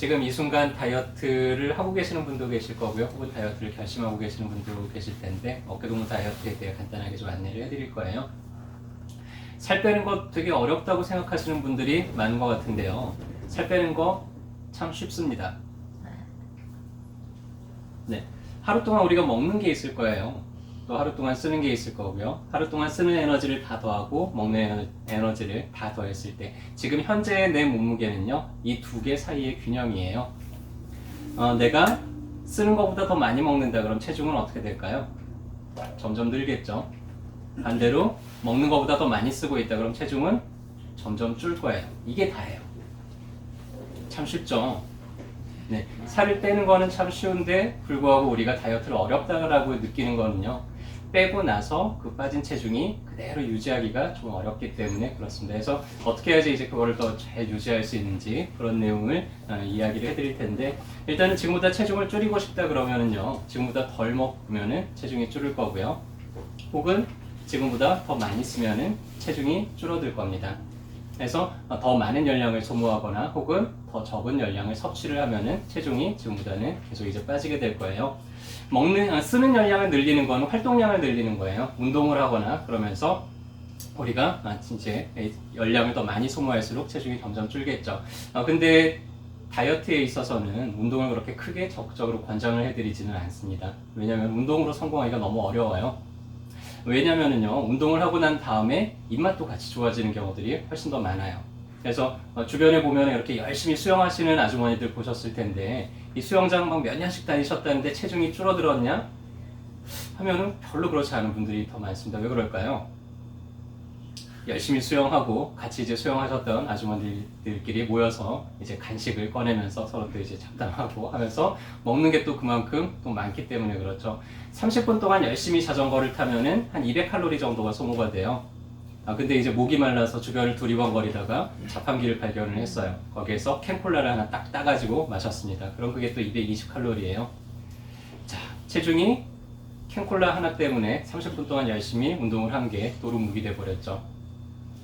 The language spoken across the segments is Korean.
지금 이 순간 다이어트를 하고 계시는 분도 계실 거고요. 혹은 다이어트를 결심하고 계시는 분도 계실 텐데 어깨동무 다이어트에 대해 간단하게 좀 안내를 해드릴 거예요. 살 빼는 거 되게 어렵다고 생각하시는 분들이 많은 것 같은데요. 살 빼는 거 참 쉽습니다. 네, 하루 동안 우리가 먹는 게 있을 거예요. 또 하루 동안 쓰는 게 있을 거고요. 하루 동안 쓰는 에너지를 다 더하고 먹는 에너지를 다 더했을 때 지금 현재의 내 몸무게는요, 이 두 개 사이의 균형이에요. 내가 쓰는 것보다 더 많이 먹는다 그럼 체중은 어떻게 될까요? 점점 늘겠죠. 반대로 먹는 것보다 더 많이 쓰고 있다 그럼 체중은 점점 줄 거예요. 이게 다예요. 참 쉽죠? 네, 살을 빼는 거는 참 쉬운데 불구하고 우리가 다이어트를 어렵다고 느끼는 거는요, 빼고 나서 그 빠진 체중이 그대로 유지하기가 좀 어렵기 때문에 그렇습니다. 그래서 어떻게 해야지 이제 그거를 더 잘 유지할 수 있는지 그런 내용을 이야기를 해드릴 텐데, 일단은 지금보다 체중을 줄이고 싶다 그러면은요, 지금보다 덜 먹으면은 체중이 줄을 거고요, 혹은 지금보다 더 많이 쓰면은 체중이 줄어들 겁니다. 그래서 더 많은 열량을 소모하거나 혹은 더 적은 열량을 섭취를 하면은 체중이 지금보다는 계속 이제 빠지게 될 거예요. 쓰는 열량을 늘리는 거는 활동량을 늘리는 거예요. 운동을 하거나 그러면서 우리가 이제 열량을 더 많이 소모할수록 체중이 점점 줄겠죠. 근데 다이어트에 있어서는 운동을 그렇게 크게 적극적으로 권장을 해드리지는 않습니다. 왜냐하면 운동으로 성공하기가 너무 어려워요. 왜냐면은요, 운동을 하고 난 다음에 입맛도 같이 좋아지는 경우들이 훨씬 더 많아요. 그래서 주변에 보면 이렇게 열심히 수영하시는 아주머니들 보셨을 텐데, 이 수영장 막 몇 년씩 다니셨다는데 체중이 줄어들었냐? 하면은 별로 그렇지 않은 분들이 더 많습니다. 왜 그럴까요? 열심히 수영하고 같이 이제 수영하셨던 아주머니들끼리 모여서 이제 간식을 꺼내면서 서로 또 이제 잡담하고 하면서 먹는 게 또 그만큼 또 많기 때문에 그렇죠. 30분 동안 열심히 자전거를 타면은 한 200칼로리 정도가 소모가 돼요. 근데 이제 목이 말라서 주변을 두리번거리다가 자판기를 발견을 했어요. 거기에서 캔콜라를 하나 딱 따가지고 마셨습니다. 그럼 그게 또 220칼로리예요. 자, 체중이 캔콜라 하나 때문에 30분 동안 열심히 운동을 한 게 도루묵이 돼버렸죠.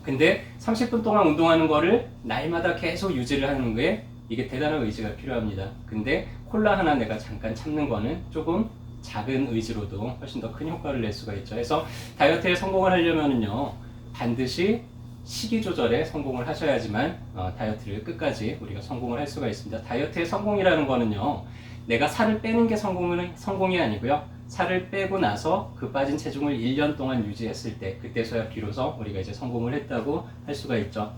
근데 30분 동안 운동하는 거를 날마다 계속 유지를 하는 게 이게 대단한 의지가 필요합니다. 근데 콜라 하나 내가 잠깐 참는 거는 조금 작은 의지로도 훨씬 더 큰 효과를 낼 수가 있죠. 그래서 다이어트에 성공을 하려면은요, 반드시 식이 조절에 성공을 하셔야지만 다이어트를 끝까지 우리가 성공을 할 수가 있습니다. 다이어트의 성공이라는 거는요, 내가 살을 빼는 게 성공이 아니고요, 살을 빼고 나서 그 빠진 체중을 1년 동안 유지했을 때, 그때서야 비로소 우리가 이제 성공을 했다고 할 수가 있죠.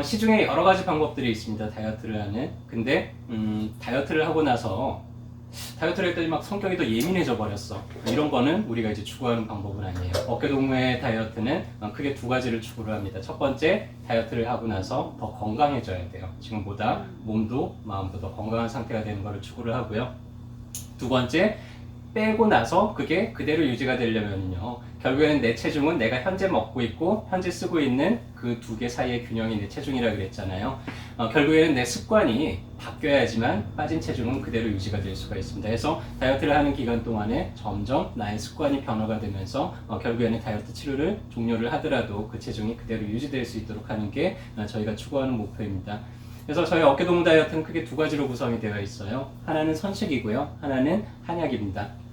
시중에 여러 가지 방법들이 있습니다. 다이어트를 하는. 근데 다이어트를 하고 나서 다이어트를 했더니 막 성격이 더 예민해져 버렸어. 이런 거는 우리가 이제 추구하는 방법은 아니에요. 어깨동무의 다이어트는 크게 두 가지를 추구를 합니다. 첫 번째, 다이어트를 하고 나서 더 건강해져야 돼요. 지금보다 몸도 마음도 더 건강한 상태가 되는 것을 추구를 하고요. 두 번째, 빼고 나서 그게 그대로 유지가 되려면요, 결국에는 내 체중은 내가 현재 먹고 있고 현재 쓰고 있는 그 두 개 사이의 균형이 내 체중이라 그랬잖아요. 결국에는 내 습관이 바뀌어야지만 빠진 체중은 그대로 유지가 될 수가 있습니다. 그래서 다이어트를 하는 기간 동안에 점점 나의 습관이 변화가 되면서 결국에는 다이어트 치료를 종료를 하더라도 그 체중이 그대로 유지될 수 있도록 하는 게 저희가 추구하는 목표입니다. 그래서 저희 어깨동무 다이어트는 크게 두 가지로 구성이 되어 있어요. 하나는 선식이고요, 하나는 한약입니다.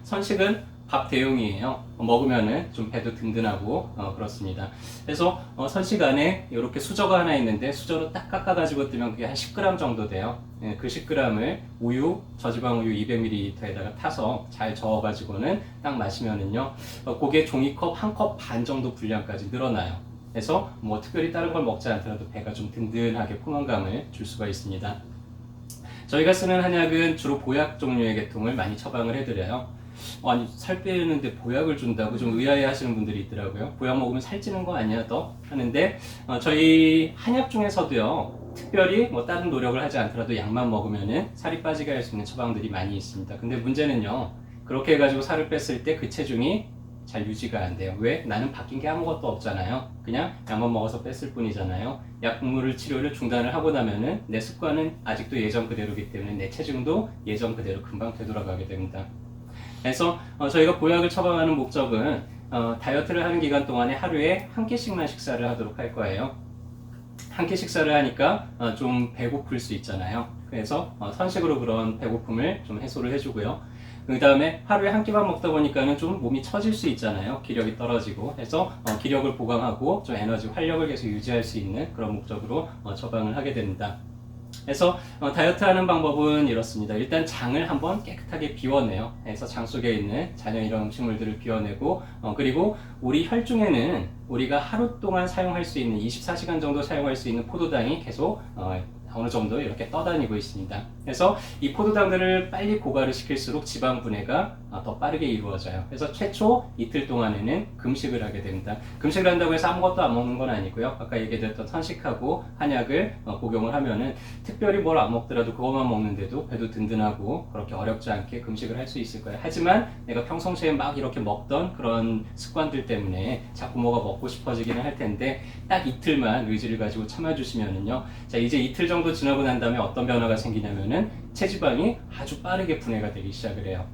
선식은 밥 대용이에요. 먹으면은 좀 배도 든든하고 그렇습니다. 그래서 선식 안에 이렇게 수저가 하나 있는데 수저로 딱 깎아가지고 뜨면 그게 한 10g 정도 돼요. 그 10g을 우유, 저지방 우유 200ml에다가 타서 잘 저어가지고는 딱 마시면은요, 그게 종이컵 한 컵 반 정도 분량까지 늘어나요. 그래서 뭐 특별히 다른 걸 먹지 않더라도 배가 좀 든든하게 포만감을 줄 수가 있습니다. 저희가 쓰는 한약은 주로 보약 종류의 계통을 많이 처방을 해드려요. 아니, 살 빼는데 보약을 준다고 좀 의아해 하시는 분들이 있더라고요. 보약 먹으면 살찌는 거 아니야 더? 하는데 저희 한약 중에서도요, 특별히 뭐 다른 노력을 하지 않더라도 약만 먹으면은 살이 빠지게 할 수 있는 처방들이 많이 있습니다. 근데 문제는요, 그렇게 해가지고 살을 뺐을 때 그 체중이 잘 유지가 안 돼요. 왜? 나는 바뀐 게 아무것도 없잖아요. 그냥 약만 먹어서 뺐을 뿐이잖아요. 약물 치료를 중단을 하고 나면은 내 습관은 아직도 예전 그대로이기 때문에 내 체중도 예전 그대로 금방 되돌아가게 됩니다. 그래서 저희가 보약을 처방하는 목적은 다이어트를 하는 기간 동안에 하루에 한 끼씩만 식사를 하도록 할 거예요. 한 끼 식사를 하니까 좀 배고플 수 있잖아요. 그래서 선식으로 그런 배고픔을 좀 해소를 해주고요. 그 다음에 하루에 한 끼만 먹다 보니까는 좀 몸이 처질 수 있잖아요. 기력이 떨어지고 해서 기력을 보강하고 좀 에너지, 활력을 계속 유지할 수 있는 그런 목적으로 처방을 하게 됩니다. 그래서 다이어트 하는 방법은 이렇습니다. 일단 장을 한번 깨끗하게 비워내요. 그래서 장 속에 있는 잔여 이런 음식물들을 비워내고 그리고 우리 혈중에는 우리가 하루 동안 사용할 수 있는 24시간 정도 사용할 수 있는 포도당이 계속 어느 정도 이렇게 떠다니고 있습니다. 그래서 이 포도당들을 빨리 고갈을 시킬수록 지방 분해가 더 빠르게 이루어져요. 그래서 최초 이틀 동안에는 금식을 하게 됩니다. 금식을 한다고 해서 아무것도 안 먹는 건 아니고요. 아까 얘기했던 선식하고 한약을 복용을 하면은 특별히 뭘 안 먹더라도 그것만 먹는데도 배도 든든하고 그렇게 어렵지 않게 금식을 할 수 있을 거예요. 하지만 내가 평상시에 막 이렇게 먹던 그런 습관들 때문에 자꾸 뭐가 먹고 싶어지기는 할 텐데 딱 이틀만 의지를 가지고 참아주시면은요. 자, 이제 이틀 정도 지나고 난 다음에 어떤 변화가 생기냐면은 체지방이 아주 빠르게 분해가 되기 시작을 해요.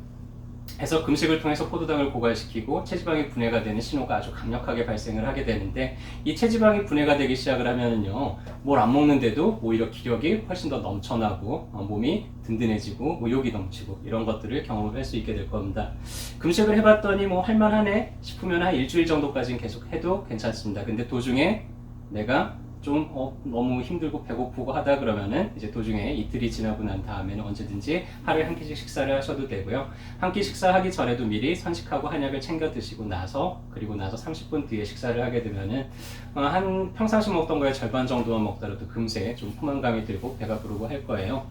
그래서 금식을 통해서 포도당을 고갈시키고 체지방이 분해가 되는 신호가 아주 강력하게 발생을 하게 되는데 이 체지방이 분해가 되기 시작을 하면은요, 뭘 안 먹는데도 오히려 기력이 훨씬 더 넘쳐나고 몸이 든든해지고 의욕이 넘치고 이런 것들을 경험을 할 수 있게 될 겁니다. 금식을 해봤더니 뭐 할만하네 싶으면 한 일주일 정도까지는 계속 해도 괜찮습니다. 근데 도중에 내가 좀 너무 힘들고 배고프고 하다 그러면은 이제 도중에 이틀이 지나고 난 다음에는 언제든지 하루에 한 끼씩 식사를 하셔도 되고요. 한 끼 식사하기 전에도 미리 선식하고 한약을 챙겨 드시고 나서 그리고 나서 30분 뒤에 식사를 하게 되면은 한 평상시 먹던 거의 절반 정도만 먹더라도 금세 좀 포만감이 들고 배가 부르고 할 거예요.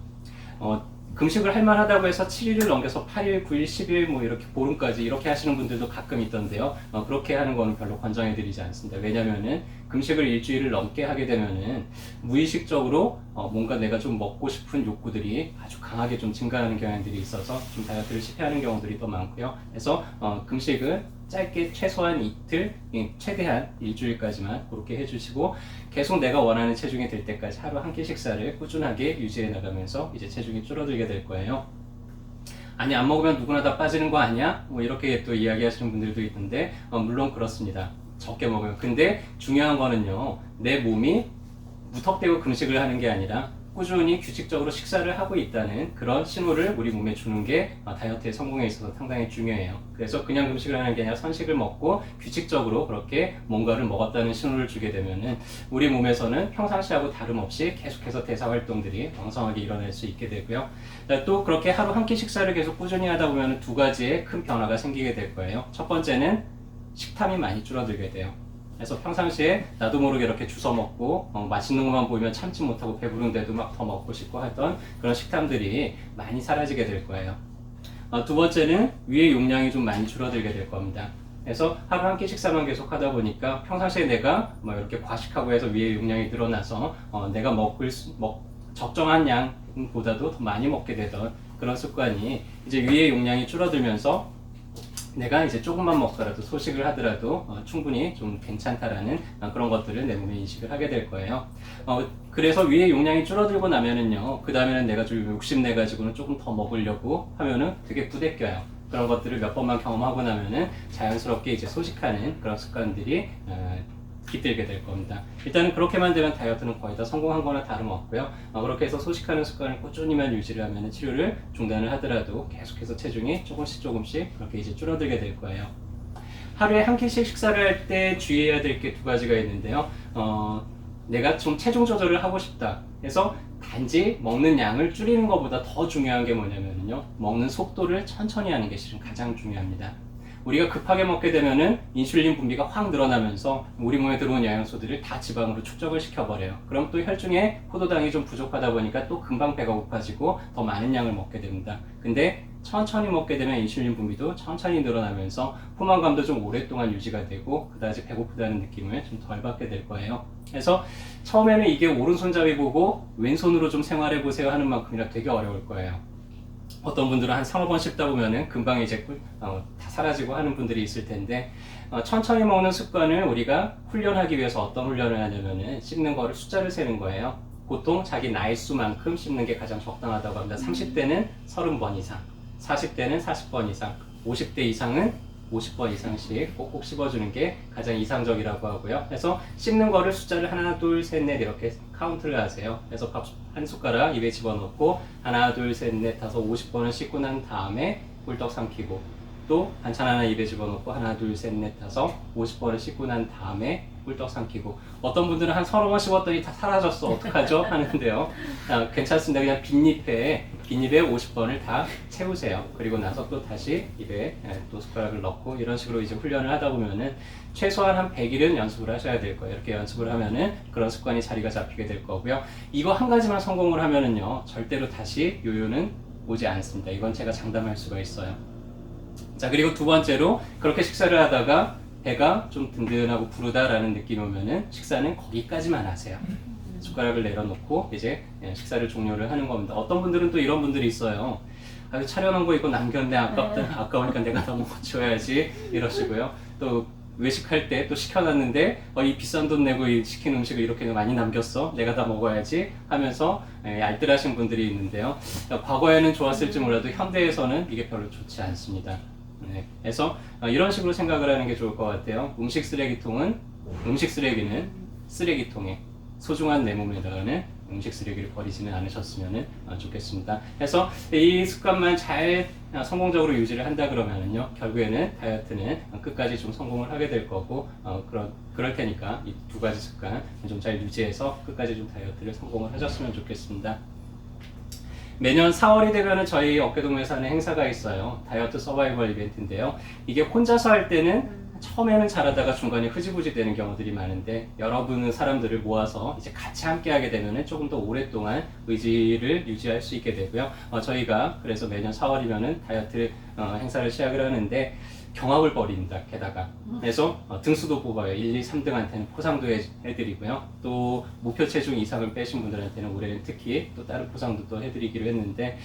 금식을 할 만하다고 해서 7일을 넘겨서 8일, 9일, 10일 뭐 이렇게 보름까지 이렇게 하시는 분들도 가끔 있던데요. 그렇게 하는 거는 별로 권장해 드리지 않습니다. 왜냐면은 금식을 일주일을 넘게 하게 되면은 무의식적으로 뭔가 내가 좀 먹고 싶은 욕구들이 아주 강하게 좀 증가하는 경향들이 있어서 좀 다이어트를 실패하는 경우들이 더 많고요. 그래서 금식은 짧게 최소한 이틀, 최대한 일주일까지만 그렇게 해주시고 계속 내가 원하는 체중이 될 때까지 하루 한 끼 식사를 꾸준하게 유지해 나가면서 이제 체중이 줄어들게 될 거예요. 아니 안 먹으면 누구나 다 빠지는 거 아니야? 뭐 이렇게 또 이야기하시는 분들도 있는데 물론 그렇습니다. 적게 먹으면. 근데 중요한 거는요, 내 몸이 무턱대고 금식을 하는 게 아니라 꾸준히 규칙적으로 식사를 하고 있다는 그런 신호를 우리 몸에 주는 게 다이어트의 성공에 있어서 상당히 중요해요. 그래서 그냥 금식을 하는 게 아니라 선식을 먹고 규칙적으로 그렇게 뭔가를 먹었다는 신호를 주게 되면은 우리 몸에서는 평상시하고 다름없이 계속해서 대사 활동들이 왕성하게 일어날 수 있게 되고요. 또 그렇게 하루 한 끼 식사를 계속 꾸준히 하다 보면 두 가지의 큰 변화가 생기게 될 거예요. 첫 번째는 식탐이 많이 줄어들게 돼요. 그래서 평상시에 나도 모르게 이렇게 주워 먹고 맛있는 것만 보이면 참지 못하고 배부른데도 막 더 먹고 싶고 하던 그런 식탐들이 많이 사라지게 될 거예요. 두 번째는 위의 용량이 좀 많이 줄어들게 될 겁니다. 그래서 하루 한 끼 식사만 계속 하다 보니까 평상시에 내가 뭐 이렇게 과식하고 해서 위의 용량이 늘어나서 내가 적정한 양보다도 더 많이 먹게 되던 그런 습관이 이제 위의 용량이 줄어들면서 내가 이제 조금만 먹더라도 소식을 하더라도 충분히 좀 괜찮다라는 그런 것들을 내 몸에 인식을 하게 될 거예요. 그래서 위의 용량이 줄어들고 나면은요, 그 다음에는 내가 좀 욕심내 가지고는 조금 더 먹으려고 하면은 되게 부대껴요. 그런 것들을 몇 번만 경험하고 나면은 자연스럽게 이제 소식하는 그런 습관들이 깃들게 될 겁니다. 일단은 그렇게만 되면 다이어트는 거의 다 성공한 거나 다름없고요. 그렇게 해서 소식하는 습관을 꾸준히만 유지를 하면 치료를 중단을 하더라도 계속해서 체중이 조금씩 그렇게 이제 줄어들게 될 거예요. 하루에 한 끼씩 식사를 할 때 주의해야 될 게 두 가지가 있는데요. 내가 좀 체중 조절을 하고 싶다 해서 단지 먹는 양을 줄이는 것보다 더 중요한 게 뭐냐면요, 먹는 속도를 천천히 하는 게 실은 가장 중요합니다. 우리가 급하게 먹게 되면은 인슐린 분비가 확 늘어나면서 우리 몸에 들어온 영양소들을 다 지방으로 축적을 시켜버려요. 그럼 또 혈중에 포도당이 좀 부족하다 보니까 또 금방 배가 고파지고 더 많은 양을 먹게 됩니다. 근데 천천히 먹게 되면 인슐린 분비도 천천히 늘어나면서 포만감도 좀 오랫동안 유지가 되고 그다지 배고프다는 느낌을 좀 덜 받게 될 거예요. 그래서 처음에는 이게 오른손잡이 보고 왼손으로 좀 생활해 보세요 하는 만큼이나 되게 어려울 거예요. 어떤 분들은 한 3, 5번 씹다 보면은 금방 이제 다 사라지고 하는 분들이 있을 텐데 천천히 먹는 습관을 우리가 훈련하기 위해서 어떤 훈련을 하냐면은 씹는 거를 숫자를 세는 거예요. 보통 자기 나이 수만큼 씹는 게 가장 적당하다고 합니다. 30대는 30번 이상, 40대는 40번 이상, 50대 이상은 50번 이상씩 꼭꼭 씹어주는 게 가장 이상적이라고 하고요. 그래서 씹는 거를 숫자를 하나, 둘, 셋, 넷 이렇게 카운트를 하세요. 그래서 밥 한 숟가락 입에 집어넣고 하나, 둘, 셋, 넷, 다섯, 50번을 씹고 난 다음에 꿀떡 삼키고 또 반찬 하나 입에 집어넣고 하나, 둘, 셋, 넷, 다섯, 50번을 씹고 난 다음에 꿀떡 삼키고 어떤 분들은 한 30번 씹었더니 다 사라졌어 어떡하죠? 하는데요. 괜찮습니다. 그냥 빈입에 50번을 다 채우세요. 그리고 나서 또 다시 입에 또 숟가락을 넣고 이런 식으로 이제 훈련을 하다 보면은 최소한 한 100일은 연습을 하셔야 될 거예요. 이렇게 연습을 하면은 그런 습관이 자리가 잡히게 될 거고요. 이거 한 가지만 성공을 하면은요, 절대로 다시 요요는 오지 않습니다. 이건 제가 장담할 수가 있어요. 자, 그리고 두 번째로 그렇게 식사를 하다가 배가 좀 든든하고 부르다라는 느낌이 오면은 식사는 거기까지만 하세요. 숟가락을 내려놓고 이제 식사를 종료를 하는 겁니다. 어떤 분들은 또 이런 분들이 있어요. 아, 차려놓은 거 이거 남겼네. 아까우니까 내가 더 먹어줘야지. 이러시고요. 또 외식할 때 또 시켜놨는데 이 비싼 돈 내고 시킨 음식을 이렇게 많이 남겼어. 내가 다 먹어야지 하면서 알뜰하신 분들이 있는데요. 과거에는 좋았을지 몰라도 현대에서는 이게 별로 좋지 않습니다. 네, 그래서 이런 식으로 생각을 하는 게 좋을 것 같아요. 음식 쓰레기는 쓰레기통에 소중한 내 몸에다가는 음식 쓰레기를 버리지는 않으셨으면 좋겠습니다. 그래서 이 습관만 잘 성공적으로 유지를 한다 그러면은요, 결국에는 다이어트는 끝까지 좀 성공을 하게 될 거고, 그럴 테니까 이 두 가지 습관 좀 잘 유지해서 끝까지 좀 다이어트를 성공을 하셨으면 좋겠습니다. 매년 4월이 되면은 저희 어깨동무에서 하는 행사가 있어요. 다이어트 서바이벌 이벤트인데요. 이게 혼자서 할 때는 처음에는 잘하다가 중간에 흐지부지 되는 경우들이 많은데 여러분은 사람들을 모아서 이제 같이 함께 하게 되면은 조금 더 오랫동안 의지를 유지할 수 있게 되고요. 저희가 그래서 매년 4월이면은 다이어트 행사를 시작을 하는데 경합을 벌입니다. 게다가 그래서 등수도 뽑아요. 1, 2, 3등한테는 포상도 해드리고요. 또 목표 체중 이상을 빼신 분들한테는 올해는 특히 또 다른 포상도 또 해드리기로 했는데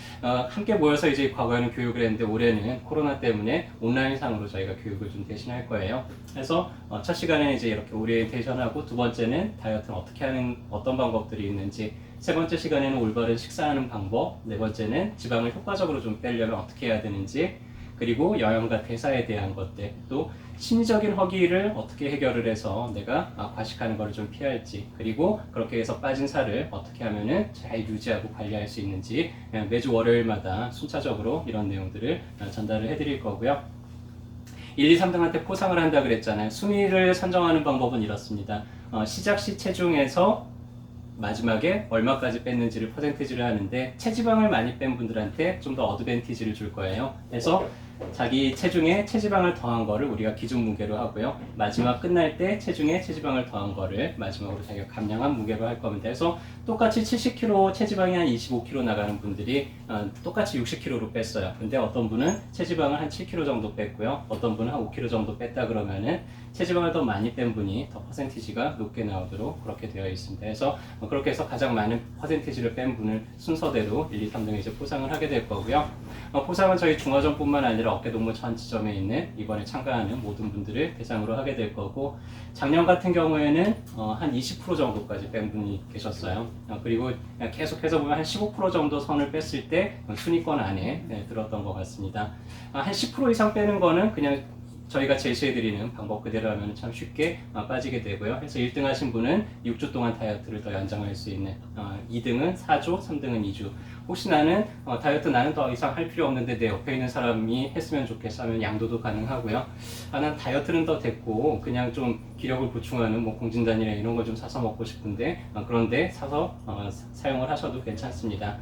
함께 모여서 이제 과거에는 교육을 했는데 올해는 코로나 때문에 온라인상으로 저희가 교육을 좀 대신할 거예요. 그래서 첫 시간에는 이제 이렇게 오리엔테이션하고 두 번째는 다이어트는 어떻게 하는 어떤 방법들이 있는지 세 번째 시간에는 올바른 식사하는 방법 네 번째는 지방을 효과적으로 좀 빼려면 어떻게 해야 되는지 그리고 영양과 대사에 대한 것들 또 심리적인 허기를 어떻게 해결을 해서 내가 과식하는 것을 좀 피할지 그리고 그렇게 해서 빠진 살을 어떻게 하면은 잘 유지하고 관리할 수 있는지 매주 월요일마다 순차적으로 이런 내용들을 전달을 해드릴 거고요. 1, 2, 3등한테 포상을 한다 그랬잖아요. 순위를 선정하는 방법은 이렇습니다. 시작 시 체중에서 마지막에 얼마까지 뺐는지를 퍼센티지를 하는데 체지방을 많이 뺀 분들한테 좀 더 어드밴티지를 줄 거예요. 그래서 자기 체중에 체지방을 더한 거를 우리가 기준 무게로 하고요. 마지막 끝날 때 체중에 체지방을 더한 거를 마지막으로 자기가 감량한 무게로 할 겁니다. 그래서 똑같이 70kg 체지방이 한 25kg 나가는 분들이 똑같이 60kg로 뺐어요. 근데 어떤 분은 체지방을 한 7kg 정도 뺐고요. 어떤 분은 한 5kg 정도 뺐다 그러면은 체지방을 더 많이 뺀 분이 더 퍼센티지가 높게 나오도록 그렇게 되어 있습니다. 그래서 그렇게 해서 가장 많은 퍼센티지를 뺀 분을 순서대로 1, 2, 3등에 이제 포상을 하게 될 거고요. 포상은 저희 중화점뿐만 아니라 어깨동무 전 지점에 있는 이번에 참가하는 모든 분들을 대상으로 하게 될 거고 작년 같은 경우에는 한 20% 정도까지 뺀 분이 계셨어요. 그리고 계속해서 보면 한 15% 정도 선을 뺐을 때 순위권 안에 들었던 것 같습니다. 한 10% 이상 빼는 거는 그냥 저희가 제시해드리는 방법 그대로 하면 참 쉽게 빠지게 되고요. 그래서 1등 하신 분은 6주 동안 다이어트를 더 연장할 수 있는 2등은 4주, 3등은 2주 혹시 나는 다이어트 나는 더 이상 할 필요 없는데 내 옆에 있는 사람이 했으면 좋겠어 하면 양도도 가능하고요. 난 다이어트는 더 됐고 그냥 좀 기력을 보충하는 뭐 공진단이나 이런 거 좀 사서 먹고 싶은데 그런데 사서 사용을 하셔도 괜찮습니다.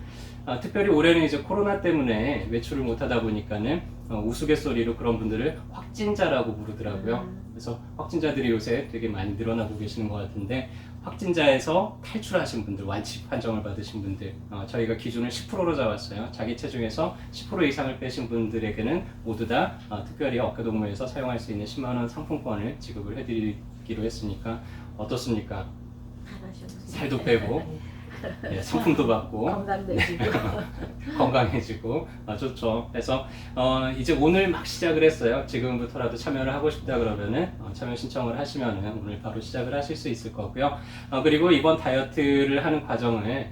특별히 올해는 이제 코로나 때문에 외출을 못하다 보니까는 우스갯소리로 그런 분들을 확진자라고 부르더라고요. 그래서 확진자들이 요새 되게 많이 늘어나고 계시는 것 같은데 확진자에서 탈출하신 분들, 완치 판정을 받으신 분들 저희가 기준을 10%로 잡았어요. 자기 체중에서 10% 이상을 빼신 분들에게는 모두 다 특별히 어깨동무에서 사용할 수 있는 10만 원 상품권을 지급을 해드리기로 했으니까 어떻습니까? 살도 빼고 상품도 받고 건강해지고 좋죠. 그래서 이제 오늘 막 시작을 했어요. 지금부터라도 참여를 하고 싶다 그러면은 참여 신청을 하시면은 오늘 바로 시작을 하실 수 있을 거고요. 그리고 이번 다이어트를 하는 과정을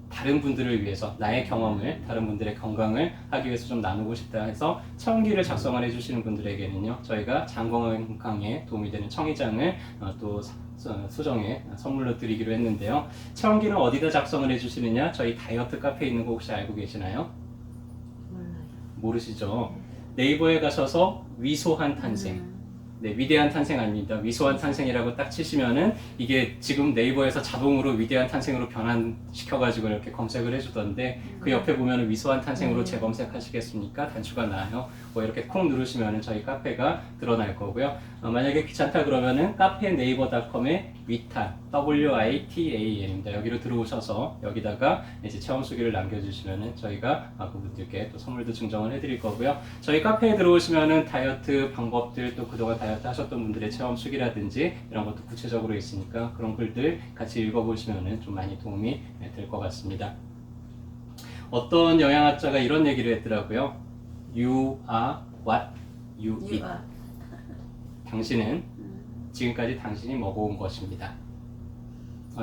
다른 분들을 위해서 나의 경험을 다른 분들의 건강을 하기 위해서 좀 나누고 싶다 해서 체험기를 작성을 해주시는 분들에게는요 저희가 장 건강에 도움이 되는 청의장을 또 수정에 선물로 드리기로 했는데요. 체험기는 어디다 작성을 해주시느냐? 저희 다이어트 카페에 있는 거 혹시 알고 계시나요? 몰라요. 모르시죠? 네이버에 가셔서 위소한 탄생, 네, 위대한 탄생 아닙니다. 위소한 탄생이라고 딱 치시면은 이게 지금 네이버에서 자동으로 위대한 탄생으로 변환시켜가지고 이렇게 검색을 해주던데 그 옆에 보면은 위소한 탄생으로 재검색하시겠습니까? 단추가 나와요. 뭐 이렇게 콕 누르시면은 저희 카페가 드러날 거고요. 만약에 귀찮다 그러면은 카페 네이버닷컴에 위탄, WITAN입니다. 여기로 들어오셔서 여기다가 이제 체험 수기를 남겨주시면은 저희가 그분들께 또 선물도 증정을 해드릴 거고요. 저희 카페에 들어오시면은 다이어트 방법들 또 그동안 다이어트 하셨던 분들의 체험 수기라든지 이런 것도 구체적으로 있으니까 그런 글들 같이 읽어보시면은 좀 많이 도움이 될 것 같습니다. 어떤 영양학자가 이런 얘기를 했더라고요. You are what you eat. 당신은 지금까지 당신이 먹어온 것입니다.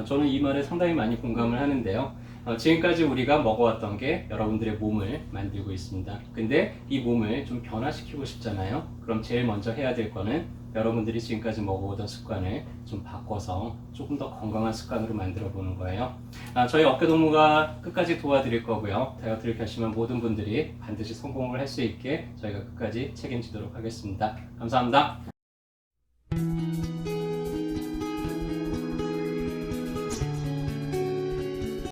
저는 이 말에 상당히 많이 공감을 하는데요. 지금까지 우리가 먹어왔던 게 여러분들의 몸을 만들고 있습니다. 근데 이 몸을 좀 변화시키고 싶잖아요. 그럼 제일 먼저 해야 될 거는 여러분들이 지금까지 먹어오던 습관을 좀 바꿔서 조금 더 건강한 습관으로 만들어 보는 거예요. 저희 어깨동무가 끝까지 도와드릴 거고요. 다이어트를 결심한 모든 분들이 반드시 성공을 할 수 있게 저희가 끝까지 책임지도록 하겠습니다. 감사합니다.